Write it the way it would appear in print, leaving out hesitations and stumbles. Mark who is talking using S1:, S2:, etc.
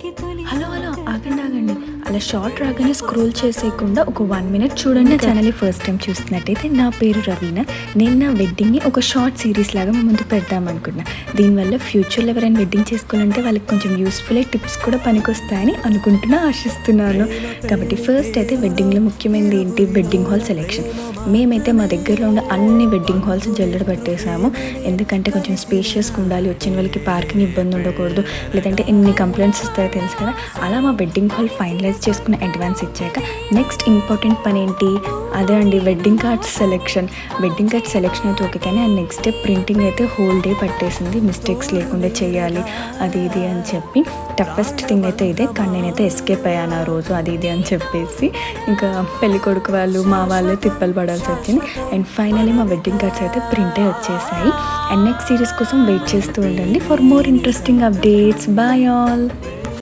S1: Hello hello ఆగండి ఆగండి, అలా షార్ట్ రాగానే స్క్రోల్ చేసేయకుండా ఒక 1 మినిట్ చూడండి. ఛానల్ ఫస్ట్ టైం చూస్తున్నట్టయితే నా పేరు రవీనా. నేను నా వెడ్డింగ్ని ఒక షార్ట్ సిరీస్ లాగా మీ ముందు పెడదాం అనుకున్నా. దీనివల్ల ఫ్యూచర్లో ఎవరైనా వెడ్డింగ్ చేసుకోవాలంటే వాళ్ళకి కొంచెం యూస్ఫుల్ అయ్యే టిప్స్ కూడా పనికొస్తాయని అనుకుంటున్నా, ఆశిస్తున్నాను. కాబట్టి ఫస్ట్ అయితే వెడ్డింగ్లో ముఖ్యమైనది ఏంటి, వెడ్డింగ్ హాల్ సెలెక్షన్. మేమైతే మా దగ్గరలో ఉన్న అన్ని వెడ్డింగ్ హాల్స్ జల్లెడ పట్టేసాము. ఎందుకంటే కొంచెం స్పేషియస్గా ఉండాలి, వచ్చిన వాళ్ళకి పార్కింగ్ ఇబ్బంది ఉండకూడదు, లేదంటే ఎన్ని కంప్లైంట్స్ వస్తాయో తెలుసు కదా. అలా మా వెడ్డింగ్ హాల్ ఫైనలైజ్ చేసుకున్న అడ్వాన్స్ ఇచ్చాక నెక్స్ట్ ఇంపార్టెంట్ పని ఏంటి, అదే అండి wedding cards selection. Wedding card selection అయితే ఓకే, కానీ నెక్స్ట్ డే ప్రింటింగ్ అయితే హోల్ డే పట్టేసింది. మిస్టేక్స్ లేకుండా చేయాలి అది ఇది అని చెప్పి టఫెస్ట్ థింగ్ అయితే ఇదే. కానీ నేనైతే ఎస్కేప్ అయ్యాను ఆ రోజు, అది ఇది అని చెప్పేసి. ఇంకా పెళ్లి కొడుకు వాళ్ళు మా వాళ్ళే తిప్పలు పడాల్సి వచ్చింది. అండ్ ఫైనలీ మా వెడ్డింగ్ కార్డ్స్ అయితే ప్రింటే వచ్చేసాయి. అండ్ నెక్స్ట్ సిరీస్ కోసం వెయిట్ చేస్తూ ఉండండి for more interesting updates. Bye all.